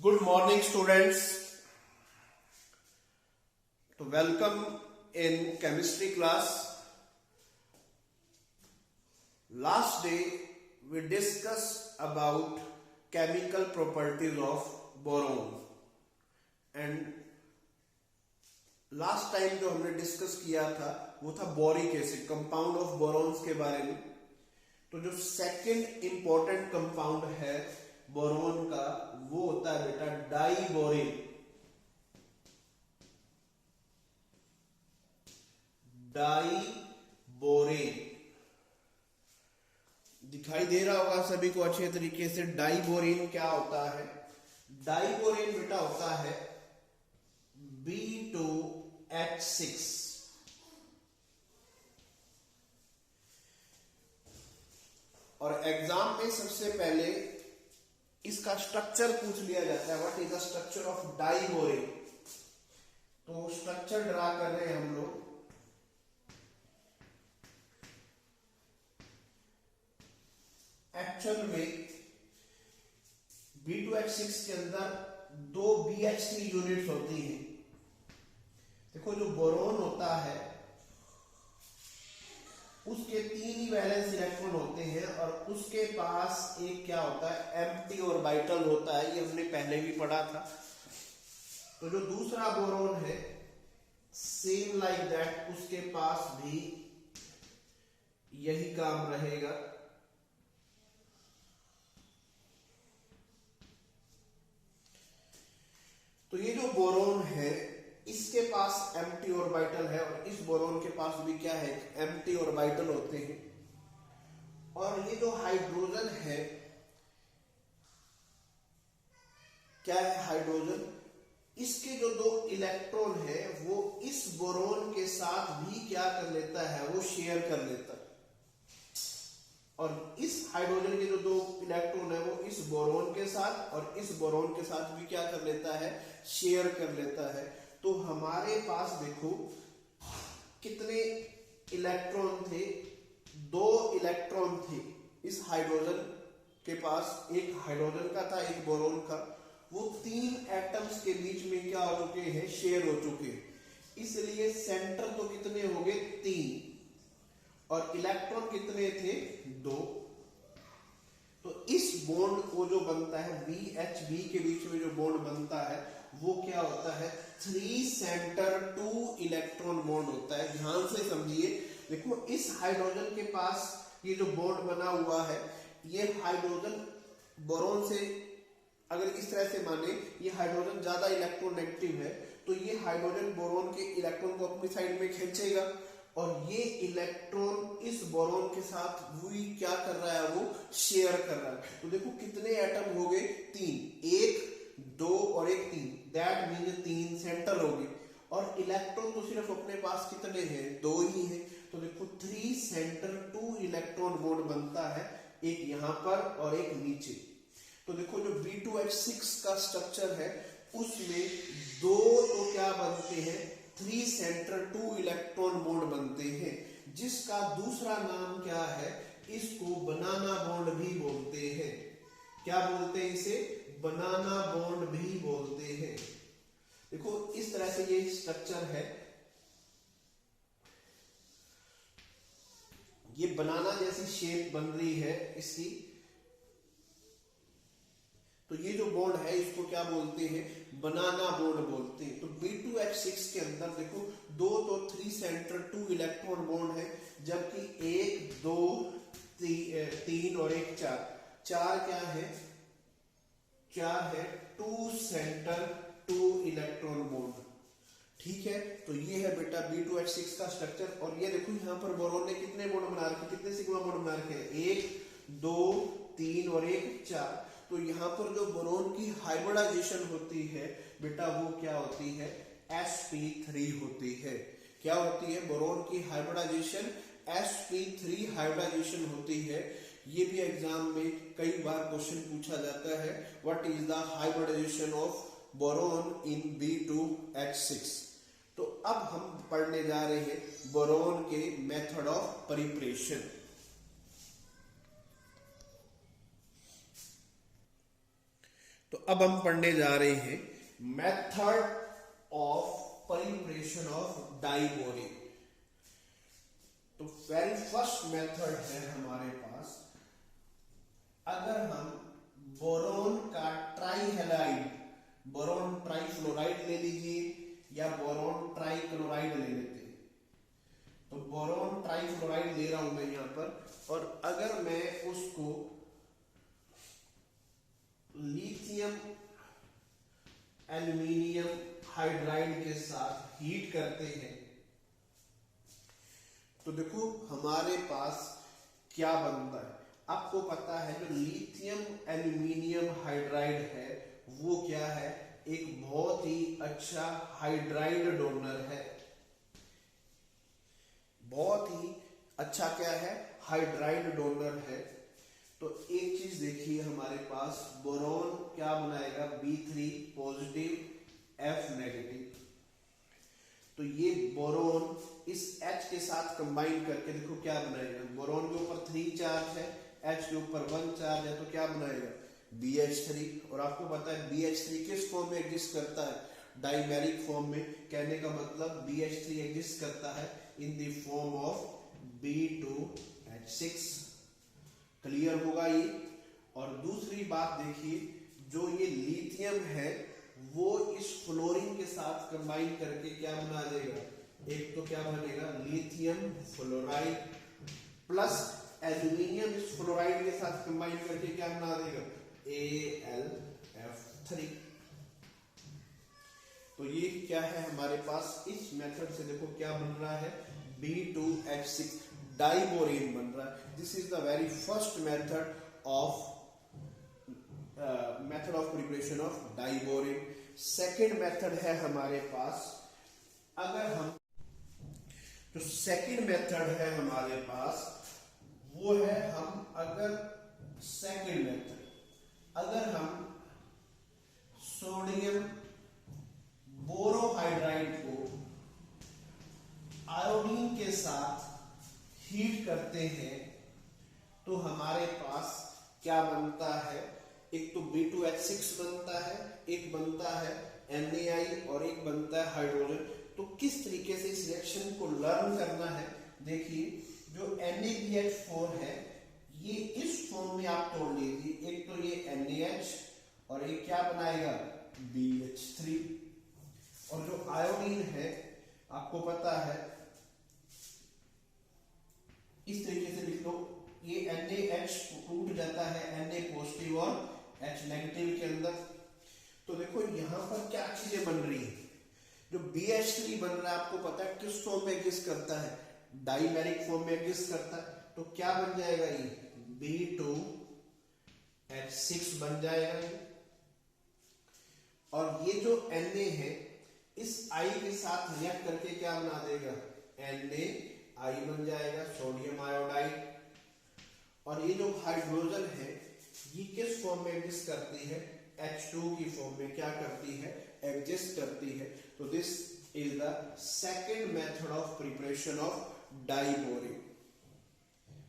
Good morning, students. So welcome in chemistry class. Last day we discussed about chemical properties of boron and last time जो हमने discuss किया था वो था boric acid, compound of बोरॉन्स के बारे में। तो जो सेकंड इंपॉर्टेंट कंपाउंड है बोरॉन का वो होता है बेटा डाइबोरेन। डाइबोरेन दिखाई दे रहा होगा सभी को अच्छे तरीके से। डाइबोरेन क्या होता है? डाइबोरेन बेटा होता है B2H6। और एग्जाम में सबसे पहले इसका स्ट्रक्चर पूछ लिया जाता है, what is the structure of diborane. तो स्ट्रक्चर ड्रा कर रहे हैं हम लोग। एक्चुअल में B2H6 के अंदर दो BH3 यूनिट्स होती हैं। देखो जो बोरॉन होता है उसके 3 ही वैलेंस इलेक्ट्रॉन होते हैं और उसके पास एक क्या होता है, एम्प्टी ऑर्बिटल होता है। ये हमने पहले भी पढ़ा था। तो जो दूसरा बोरॉन है सेम लाइक दैट, उसके पास भी यही काम रहेगा। तो ये जो बोरॉन है इसके पास एम्प्टी ऑर्बिटल है और इस बोरॉन के पास भी क्या है, एम्प्टी ऑर्बिटल होते हैं। और ये जो हाइड्रोजन है क्या है, हाइड्रोजन, इसके जो दो इलेक्ट्रॉन है वो इस बोरॉन के साथ भी क्या कर लेता है, वो शेयर कर लेता है। और इस हाइड्रोजन के जो दो इलेक्ट्रॉन है वो इस बोरॉन के साथ और इस बोरॉन के साथ भी क्या कर लेता है, शेयर कर लेता है। तो हमारे पास देखो कितने इलेक्ट्रॉन थे, 2 इलेक्ट्रॉन थे इस हाइड्रोजन के पास। एक हाइड्रोजन का था, एक बोरॉन का। वो 3 एटम्स के बीच में क्या हो चुके हैं, शेयर हो चुके हैं। इसलिए सेंटर तो कितने हो गए, 3, और इलेक्ट्रॉन कितने थे, 2। तो इस बॉन्ड को जो बनता है BHB के बीच में जो बॉन्ड बनता है वो क्या होता है, 3 सेंटर 2 इलेक्ट्रॉन बॉन्ड होता है। ध्यान से समझिए। देखो इस हाइड्रोजन के पास ये जो बॉन्ड बना हुआ है, ये हाइड्रोजन बोरॉन से अगर इस तरह से माने ये हाइड्रोजन ज्यादा इलेक्ट्रॉन नेगेटिव है तो ये हाइड्रोजन बोरॉन के इलेक्ट्रॉन को अपनी साइड में खींचेगा और ये इलेक्ट्रॉन इस बोरॉन के साथ वही क्या कर रहा है, वो शेयर कर रहा है। तो देखो कितने एटम हो गए, 3, 1, 2 और 1, 3। दैट मीन्स 3 सेंटर हो गए। और इलेक्ट्रॉन तो सिर्फ अपने पास कितने हैं, 2 ही है। तो देखो 3 सेंटर 2 इलेक्ट्रॉन बॉन्ड बनता है, एक यहां पर और एक नीचे। तो देखो जो B2H6 का स्ट्रक्चर है उसमें 2 तो क्या बनते हैं, 3 सेंटर 2 इलेक्ट्रॉन बॉन्ड बनते हैं, जिसका दूसरा नाम क्या है, इसको बनाना बॉन्ड भी बोलते हैं। क्या बोलते हैं इसे, बनाना बॉन्ड भी बोलते हैं। देखो इस तरह से ये स्ट्रक्चर है, ये बनाना जैसी शेप बन रही है इसकी। तो ये जो बॉन्ड है इसको क्या बोलते हैं, बनाना बॉन्ड बोलते हैं। तो B2H6 के अंदर देखो 2 तो 3 सेंटर 2 इलेक्ट्रॉन बॉन्ड है, जबकि 1, 2, 3 और 1, 4। 4 क्या है, 4 है 2 सेंटर 2 इलेक्ट्रॉन बॉन्ड। ठीक है। तो ये है बेटा B2H6 का स्ट्रक्चर। और ये देखो यहाँ पर बोरॉन ने कितने बॉन्ड बना रखे, कितने सिग्मा बॉन्ड बना रखे हैं, 1, 2, 3 और 1, 4। तो यहाँ पर जो बोरॉन की हाइब्रिडाइजेशन होती है बेटा वो क्या होती है, sp3 होती है। क्या होती है, बोरॉन की हाइब्रिडाइजेशन sp3 हाइब्रिडाइजेशन होती है। ये भी एग्जाम में कई बार क्वेश्चन पूछा जाता है, what is the hybridisation of boron in B2H6। तो अब हम पढ़ने जा रहे हैं बोरॉन के मेथड ऑफ प्रिपरेशन। तो अब हम पढ़ने जा रहे हैं method of preparation of diborane. तो वेरी फर्स्ट मेथड है हमारे पास, अगर हम बोरोन का ट्राइहेलाइड, बोरोन ट्राइफ्लोराइड ले लीजिए या बोरोन ट्राइक्लोराइड ले लेते हैं। तो बोरोन ट्राइफ्लोराइड ले रहा हूं मैं यहां पर, और अगर मैं उसको लिथियम एल्यूमिनियम हाइड्राइड के साथ हीट करते हैं, तो देखो हमारे पास क्या बनता है। आपको पता है जो लिथियम एल्यूमिनियम हाइड्राइड है वो क्या है, एक बहुत ही अच्छा हाइड्राइड डोनर है, बहुत ही अच्छा क्या है, हाइड्राइड डोनर है। तो एक चीज देखिए हमारे पास बोरोन क्या बनाएगा, B3 पॉजिटिव F नेगेटिव। तो ये बोरोन इस H के साथ कंबाइन करके देखो क्या बनाएगा, बोरोन के ऊपर 3 चार्ज है, H के ऊपर 1 चार्ज है, तो क्या बनाएगा BH3। और आपको पता है BH3 किस फॉर्म में एग्जिस्ट करता है, डाइमेरिक फॉर्म में। कहने का मतलब BH3 एग्जिस्ट करता है in the form of B2H6। Clear होगा ये। और दूसरी बात देखिए, जो ये लिथियम है वो इस फ्लोरीन के साथ कंबाइन करके क्या बना देगा, एक तो क्या बनेगा लिथियम फ्लोराइड प्लस एल्यूमिनियम इस फ्लोराइड के साथ कंबाइन करके क्या बना देगा AlF3। तो ये क्या है हमारे पास, इस मेथड से देखो क्या बन रहा है, B2H6 डाइबोरेन बन रहा है। This is the very first method of preparation of diborane. Second method है हमारे पास, अगर हम जो सेकेंड मेथड है हमारे पास वो है, हम अगर सेकेंड मेथड, अगर हम सोडियम बोरोहाइड्राइड को आयोडीन के साथ हीट करते हैं, तो हमारे पास क्या बनता है, एक तो B2H6 बनता है, एक बनता है NaI और एक बनता है हाइड्रोजन। तो किस तरीके से इस रिएक्शन को लर्न करना है, देखिए जो NaBH4 है ये इस फॉर्म में आप तोड़ लीजिए, एक तो ये NaH और एक क्या बनाएगा BH3। और जो आयोडीन है आपको पता है इस तरीके से लिख लो, ये NaH टूट जाता है Na पॉजिटिव और H नेगेटिव के अंदर। तो देखो यहां पर क्या चीजें बन रही है, जो BH3 बन रहा है आपको पता है किस फॉर्म में एग्जिस्ट करता है, डाइमेरिक फॉर्म में एग्जिस्ट करता है। तो क्या बन जाएगा ये B2H6 बन जाएगा ये। और ये जो Na है इस I के साथ रिएक्ट करके क्या बना देगा NaI बन जाएगा, सोडियम आयोडाइड। और ये जो हाइड्रोजन है ये किस फॉर्म में एग्जिस्ट करती है, H2 की फॉर्म में क्या करती है, एग्जिस्ट करती है। तो this is the second method of preparation of diborane.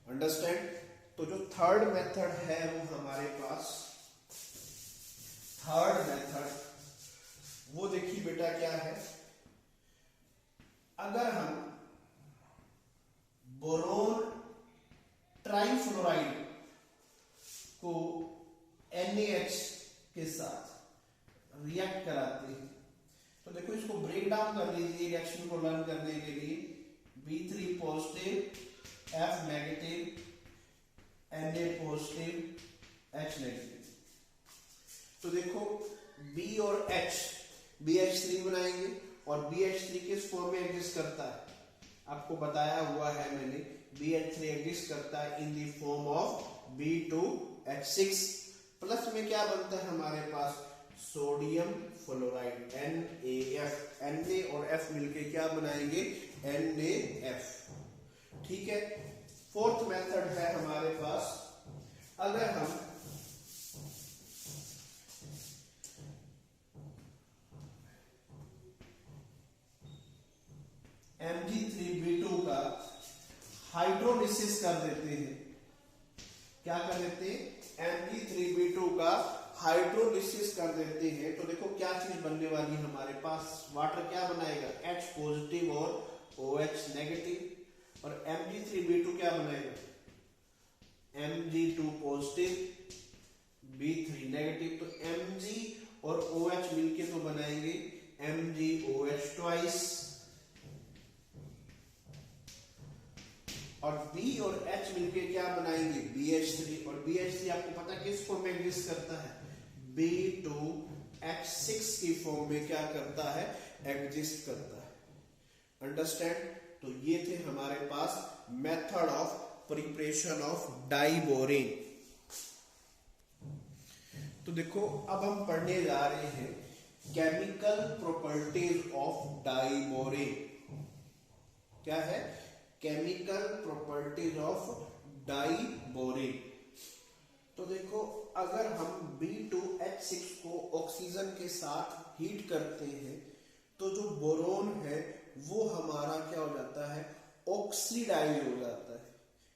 Understand. तो जो थर्ड मेथड है वो हमारे पास, थर्ड मेथड वो देखिए बेटा क्या है, अगर हम बोरोन ट्राइफ्लोराइड को NaH के साथ रिएक्ट कराते हैं, तो देखो इसको ब्रेक डाउन कर लीजिए रिएक्शन को लर्न करने के लिए, B3 positive F negative Na positive H negative. तो देखो B और H BH3 बनाएंगे, और BH3 किस फॉर्म में एग्जिस्ट करता है, आपको बताया हुआ है मैंने, BH3 एग्जिस्ट करता है in the form of B2H6। Plus में क्या बनता है हमारे पास सोडियम फ्लोराइड NaF, Na और F मिलके क्या बनाएंगे NaF। ठीक है। फोर्थ मेथड है हमारे पास, अगर हम Mg3B2 का हाइड्रोलिसिस कर देते हैं, क्या कर देते हैं Mg3B2 का हाइड्रोलिसिस कर देते हैं तो देखो क्या चीज बनने वाली है हमारे पास, वाटर क्या बनाएगा, H पॉजिटिव और OH नेगेटिव, और Mg3B2 क्या बनाएगा, Mg2 पॉजिटिव B3 नेगेटिव। तो Mg और OH मिलके तो बनाएंगे MgOH ट्वाइस, और B और H मिलके क्या बनाएंगे BH3, और BH3 आपको पता किस फॉर्म में एग्जिस्ट करता है, B2H6 की फॉर्म में क्या करता है, एग्जिस्ट करता है। अंडरस्टैंड। तो ये थे हमारे पास method of preparation of diborane. तो देखो अब हम पढ़ने जा रहे हैं केमिकल प्रॉपर्टीज ऑफ डाइबोरेन। क्या है, केमिकल प्रॉपर्टीज ऑफ डाइबोरेन। तो देखो अगर हम B2H6 को ऑक्सीजन के साथ हीट करते हैं तो जो बोरोन है वो हमारा क्या हो जाता है, ऑक्सीडाइज हो जाता है।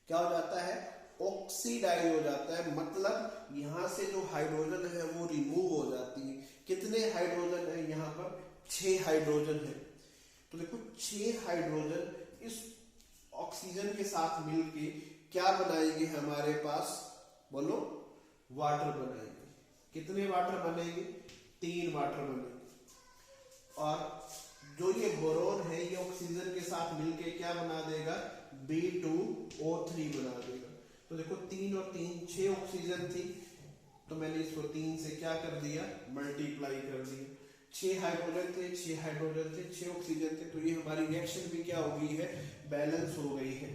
क्या हो जाता है, ऑक्सीडाइज हो जाता है, मतलब यहां से जो हाइड्रोजन है वो रिमूव हो जाती है। कितने हाइड्रोजन है यहाँ पर, 6 हाइड्रोजन है। तो देखो 6 हाइड्रोजन इस ऑक्सीजन के साथ मिलके क्या बनाएंगे हमारे पास, बोलो, वाटर बनाएंगे। कितने वाटर बनेंगे, 3 वाटर बनेंगे। और जो ये बोरोन है ये ऑक्सीजन के साथ मिलके क्या बना देगा, B2O3 बना देगा। तो देखो 3 और 3 6 ऑक्सीजन थी, तो मैंने इसको 3 से क्या कर दिया, मल्टीप्लाई कर दिया। 6 हाइड्रोजन थे, 6 हाइड्रोजन थे, 6 ऑक्सीजन थे, तो ये हमारी रिएक्शन भी क्या हो गई है, बैलेंस हो गई है।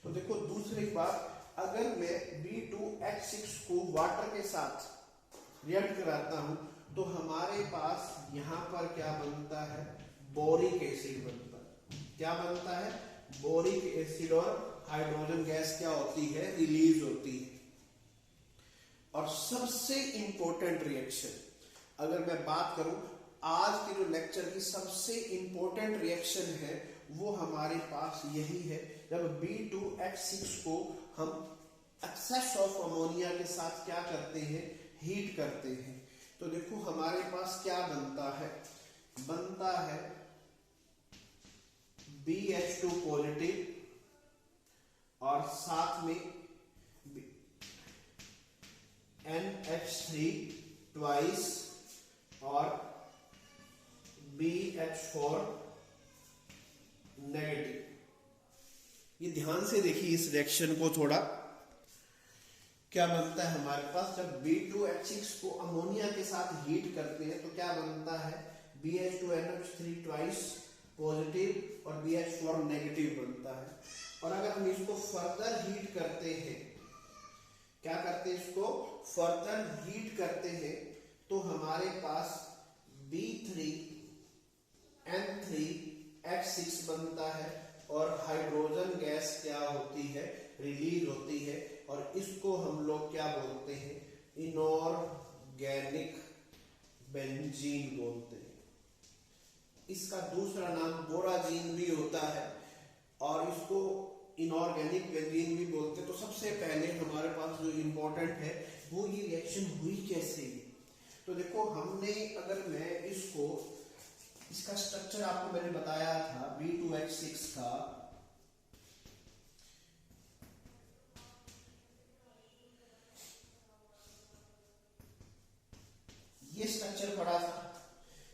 तो देखो दूसरी बात, अगर मैं B2H6 को वाटर के साथ रिएक्ट कराता हूं तो हमारे पास यहां पर क्या बनता है, बोरिक एसिड बनता है। क्या बनता है, बोरिक एसिड, और हाइड्रोजन गैस क्या होती है, रिलीज होती है। और सबसे इंपॉर्टेंट रिएक्शन अगर मैं बात करूं, आज के जो लेक्चर की सबसे इंपॉर्टेंट रिएक्शन है वो हमारे पास यही है, जब B2H6 को हम एक्सेस ऑफ अमोनिया के साथ क्या करते हैं, हीट करते हैं। तो देखो हमारे पास क्या बनता है, बनता है BH2 पॉजिटिव और साथ में NH3 ट्वाइस और BH4 नेगेटिव। ये ध्यान से देखिए इस रिएक्शन को थोड़ा, क्या बनता है हमारे पास, जब B2H6 को अमोनिया के साथ हीट करते हैं तो क्या बनता है, BH2NH3 ट्वाइस पॉजिटिव और BH4 नेगेटिव बनता है। और अगर हम इसको फर्दर हीट करते हैं, क्या करते हैं, इसको फर्दर हीट करते हैं तो हमारे पास B3N3H6 बनता है और हाइड्रोजन गैस क्या होती है, रिलीज होती है। और इसको हम लोग क्या बोलते हैं, इनऑर्गेनिक बेंजीन बोलते हैं। इसका दूसरा नाम बोराजीन भी होता है और इसको इनऑर्गेनिक बेंजीन भी बोलते हैं। तो सबसे पहले हमारे पास जो इंपॉर्टेंट है वो ये रिएक्शन हुई कैसे। तो देखो हमने, अगर मैं इसको, इसका स्ट्रक्चर आपको मैंने बताया था B2H6 का, ये स्ट्रक्चर पड़ा था।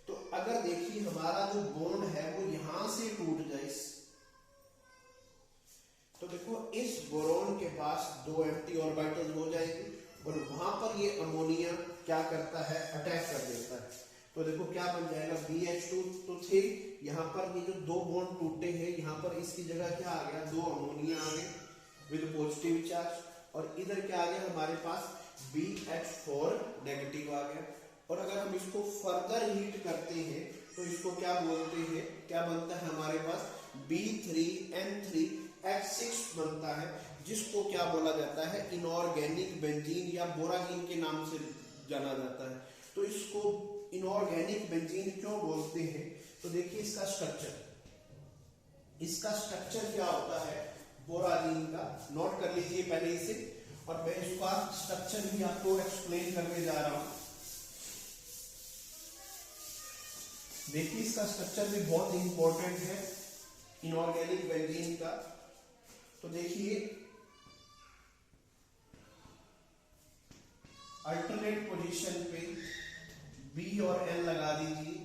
तो अगर देखिए हमारा जो बॉन्ड है वो यहां से टूट जाए, तो देखो इस बोरोन के पास 2 एम्प्टी ऑर्बिटल हो जाएंगे और वहां पर ये अमोनिया क्या करता है, अटैक कर देता है। तो देखो क्या बन जाएगा, BH2 तो थे, यहाँ पर ये जो 2 बॉन्ड टूटे हैं यहाँ पर इसकी जगह क्या आ गया, 2 अमोनिया आ गए विद पॉजिटिव चार्ज, और इधर क्या आ गया हमारे पास BH4 नेगेटिव आ गया। और अगर हम इसको फर्दर हीट करते हैं तो इसको क्या बोलते हैं, क्या बनता है हमारे पास, B3N3H6 बनता है, जिसको क्या बोला जाता है, इनऑर्गेनिक बेंजीन या बोराजीन के नाम से जाना जाता है। तो इसको इनऑर्गेनिक बेंजीन क्यों बोलते हैं, तो देखिए इसका स्ट्रक्चर क्या होता है, बोराजीन का, नोट कर लीजिए पहले इसे, और मैं इसका स्ट्रक्चर भी आपको एक्सप्लेन करने जा रहा हूं। देखिए इसका स्ट्रक्चर भी बहुत इंपॉर्टेंट है इनऑर्गेनिक बेंजीन का। तो देखिए अल्टरनेट पोजीशन पे बी और एन लगा दीजिए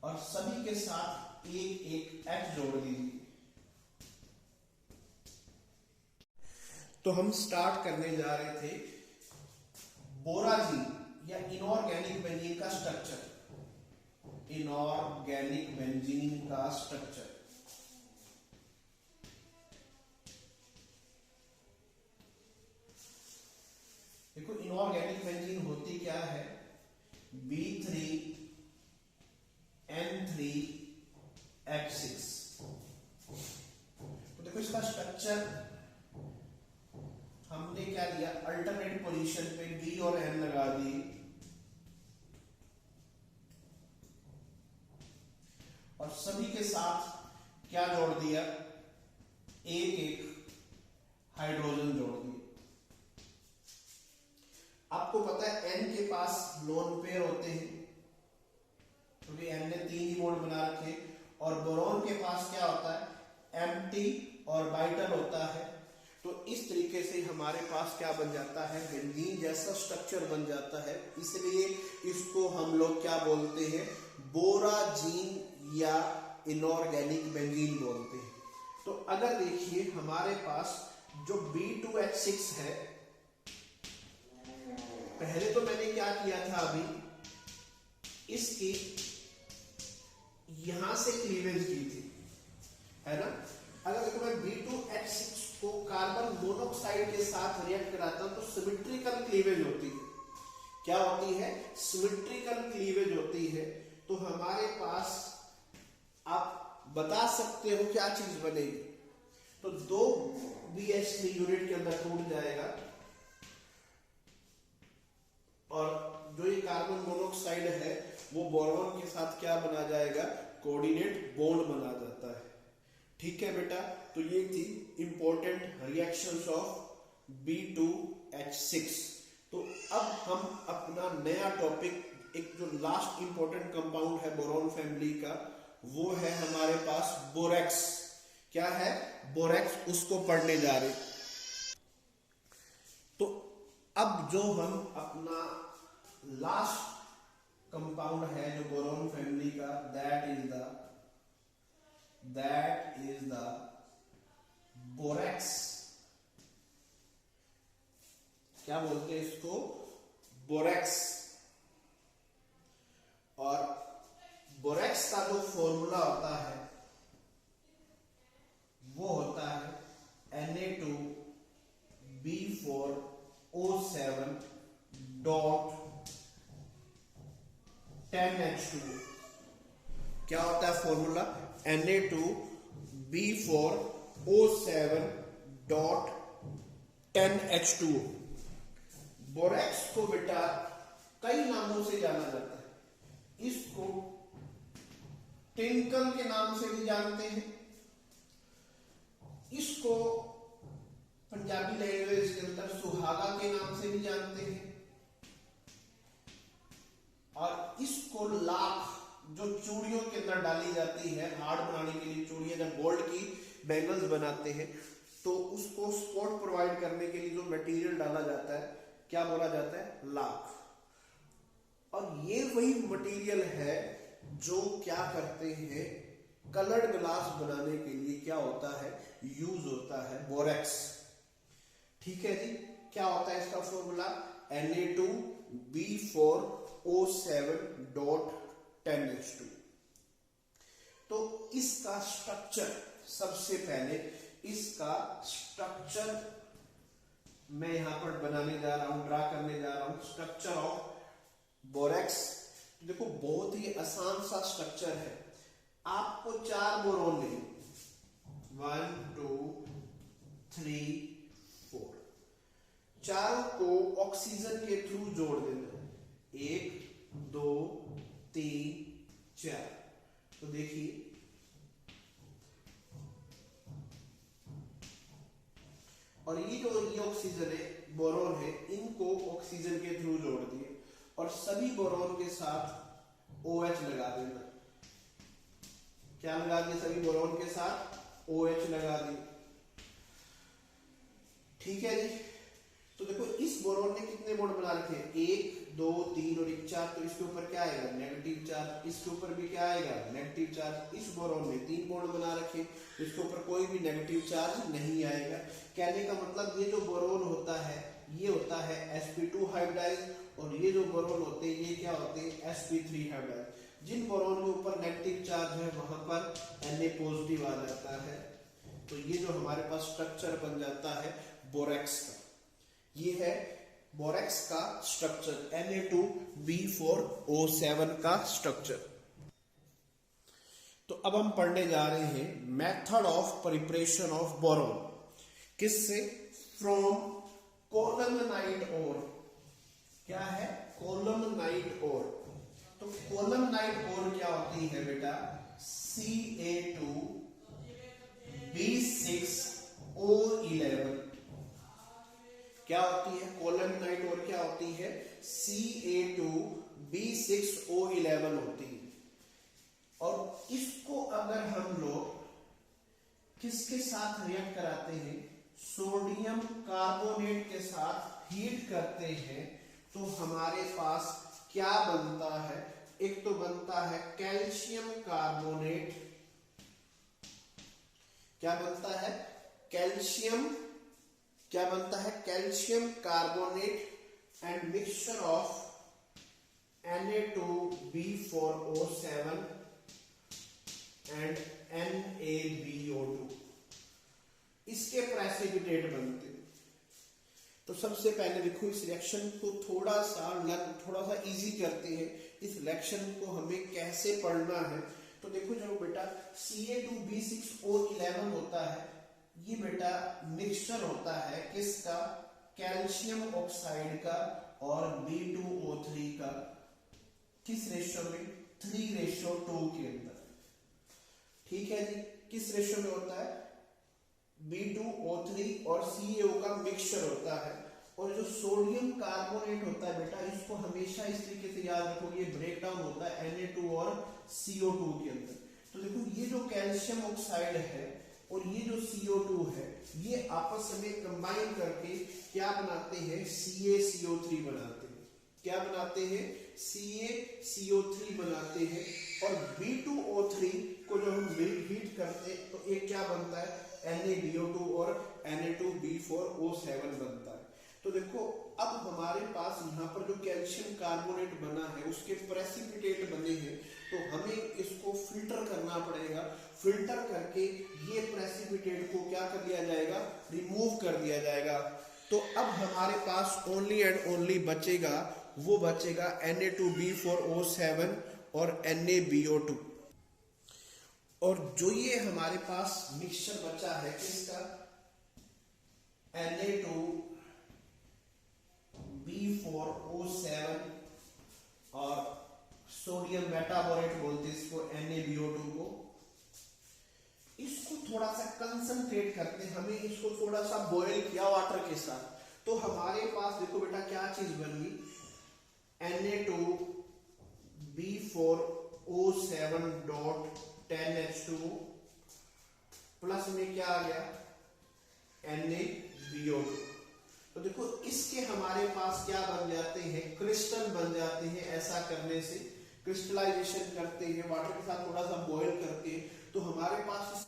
और सभी के साथ एक एक एच जोड़ दीजिए। तो हम स्टार्ट करने जा रहे थे बोराजीन या इनऑर्गेनिक बेंजीन का स्ट्रक्चर। इनऑर्गेनिक बेंजीन का स्ट्रक्चर देखो, इनऑर्गेनिक बेंजीन होती क्या है, B3N3H6। तो देखो इसका स्ट्रक्चर हमने क्या लिया, अल्टरनेट पोजीशन पे बी और एन लगा दी और सभी के साथ क्या जोड़ दिया, एक एक हाइड्रोजन जोड़ दिए। आपको पता है एन के पास लोन पेयर होते हैं क्योंकि एन ने 3 ही बॉन्ड बना रखे, और बोरॉन के पास क्या होता है, एम्प्टी और बाइटल होता है। तो इस तरीके से हमारे पास क्या बन जाता है, बेंजीन जैसा स्ट्रक्चर बन जाता है। इसलिए इसको हम लोग क्या बोलते हैं, बोराजीन या इनऑर्गेनिक बेंजीन बोलते हैं। तो अगर देखिए हमारे पास जो B2H6 है, पहले तो मैंने क्या किया था, अभी इसकी यहां से क्लीवेज की थी, है ना। अगर देखो मैं B2H6 को कार्बन मोनोऑक्साइड के साथ रिएक्ट कराता हूं तो सिमेट्रिकल क्लीवेज होती है। क्या होती है, सिमेट्रिकल क्लीवेज होती है। तो हमारे पास आप बता सकते हो क्या चीज बनेगी, तो 2 BH3 यूनिट के अंदर टूट जाएगा और जो ये कार्बन मोनोऑक्साइड है वो बोरॉन के साथ क्या बना जाएगा, कोऑर्डिनेट बॉन्ड बना जाता है। ठीक है बेटा, तो ये थी इंपॉर्टेंट रिएक्शंस ऑफ B2H6। तो अब हम अपना नया टॉपिक, एक जो लास्ट इंपॉर्टेंट कंपाउंड है बोरॉन फैमिली का, वो है हमारे पास बोरेक्स। क्या है, बोरेक्स, उसको पढ़ने जा रहे। तो अब जो हम अपना लास्ट कंपाउंड है जो बोरॉन फैमिली का, दैट इज द बोरेक्स। क्या बोलते हैं इसको, बोरेक्स। और बोरेक्स का जो फॉर्मूला होता है वो होता है Na2B4O7.10H2। क्या होता है फॉर्मूला, Na2B4O7.10H2। बोरेक्स को बेटा कई नामों से जाना जाता है। इसको टिंकल के नाम से भी जानते हैं, इसको पंजाबी लैंग्वेज के अंदर सुहागा के नाम से भी जानते हैं, और इसको लाख, जो चूड़ियों के अंदर डाली जाती है हार्ड बनाने के लिए, चूड़ियां जब गोल्ड की बैंगल्स बनाते हैं तो उसको सपोर्ट प्रोवाइड करने के लिए जो मटेरियल डाला जाता है क्या बोला जाता है, लाख। और ये वही मटेरियल है जो क्या करते हैं, कलर्ड ग्लास बनाने के लिए क्या होता है, यूज होता है, बोरेक्स। ठीक है जी, क्या होता है इसका फॉर्मूला, Na2B4O7.10H2। तो इसका स्ट्रक्चर, सबसे पहले इसका स्ट्रक्चर मैं यहां पर बनाने जा रहा हूं, ड्रा करने जा रहा हूं, स्ट्रक्चर ऑफ बोरेक्स। देखो बहुत ही आसान सा स्ट्रक्चर है। आपको 4 बोरॉन लेंगे, 1 2 3 4, चारों को ऑक्सीजन के थ्रू जोड़ देना, 1 2 3 4। तो देखिए और ये जो ये ऑक्सीजन है, बोरॉन है, इनको ऑक्सीजन के थ्रू जोड़ दिए और सभी बोरोन के साथ OH लगा देना। क्या लगा दिया? सभी बोरोन के साथ OH लगा दी। ठीक है जी। तो देखो इस बोरोन ने कितने बॉन्ड बना रखे हैं? 1 2 3 और 1 4। तो इसके ऊपर क्या आएगा? Negative charge. इसके ऊपर भी क्या आएगा? Negative charge. इस बोरोन ने 3 बॉन्ड बना रखे, इसके ऊपर कोई भी नेगेटिव चार्ज नहीं आएगा। कहने का मतलब ये जो बोरोन होता है ये होता है sp2 हाइब्रिडाइज, और ये जो बोरोन होते हैं ये क्या होते हैं? sp3 hybridise. जिन बोरोन के ऊपर नेगेटिव चार्ज है वहां पर Na पॉजिटिव आ जाता है। तो ये जो हमारे पास स्ट्रक्चर बन जाता है बोरेक्स का, ये है बोरेक्स का स्ट्रक्चर, Na2B4O7 का स्ट्रक्चर। तो अब हम पढ़ने जा रहे हैं method of preparation of boron. किससे? फ्रॉम कोलमनाइट ओर। क्या है? कोलमनाइट ओर। तो कोलमनाइट ओर क्या होती है बेटा? Ca2B6O11। क्या होती है? कोलमनाइट ओर क्या होती है? Ca2B6O11 होती है। और इसको अगर हम लोग किसके साथ रिएक्ट कराते हैं? सोडियम कार्बोनेट के साथ हीट करते हैं, तो हमारे पास क्या बनता है? एक तो बनता है कैल्शियम कार्बोनेट। क्या बनता है? क्या बनता है? Calcium carbonate and mixture of Na2B4O7 and NaBO2। इसके प्रेसिपिटेट बनते हैं। तो सबसे पहले देखो इस रिएक्शन को थोड़ा सा इजी करते हैं। इस रिएक्शन को हमें कैसे पढ़ना है? तो देखो जो बेटा Ca2B6O11 होता है, ये बेटा मिक्सचर होता है किसका? कैल्शियम ऑक्साइड का और B2O3 का। किस रेशियो में? 3:2 के अंदर। ठीक है जी। किस रेशियो में होता है? B2O3 और CaO का मिक्सचर होता है। और जो सोडियम कार्बोनेट होता है बेटा, इसको हमेशा इस तरीके से याद रखो, ये ब्रेक डाउन होता है Na2 और CO2 के अंदर। तो देखो ये जो कैल्शियम ऑक्साइड है और ये जो CO2 है, ये आपस में कंबाइन करके क्या बनाते हैं? CaCO3 बनाते हैं। क्या बनाते हैं? CaCO3 बनाते हैं। और B2O3 को जो हम हीट करते हैं तो एक क्या बनता है? NaBO2 और Na2B4O7 बनता है। तो देखो अब हमारे पास यहाँ पर जो कैल्शियम कार्बोनेट बना है उसके प्रेसिपिटेट बने हैं, तो हमें इसको फिल्टर करना पड़ेगा। फिल्टर करके ये प्रेसिपिटेट को क्या कर दिया जाएगा? रिमूव कर दिया जाएगा। तो अब हमारे पास ओनली एंड ओनली बचेगा Na2B4O7 और NaBO2। और जो ये हमारे पास मिक्सचर बचा है किसका? Na2B4O7 और सोडियम मेटाबोरेट बोलते हैं इसको, NaBO2 को। इसको थोड़ा सा कंसंट्रेट करते हैं, हमें इसको थोड़ा सा बॉयल किया वाटर के साथ। तो हमारे पास देखो बेटा क्या चीज बनी? Na2B4O7.10H2 प्लस में क्या आ गया? NaBO2। तो देखो इसके हमारे पास क्या बन जाते हैं? क्रिस्टल बन जाते हैं। ऐसा करने से क्रिस्टलाइजेशन करते हैं, वाटर के साथ थोड़ा सा बॉयल करके, तो हमारे पास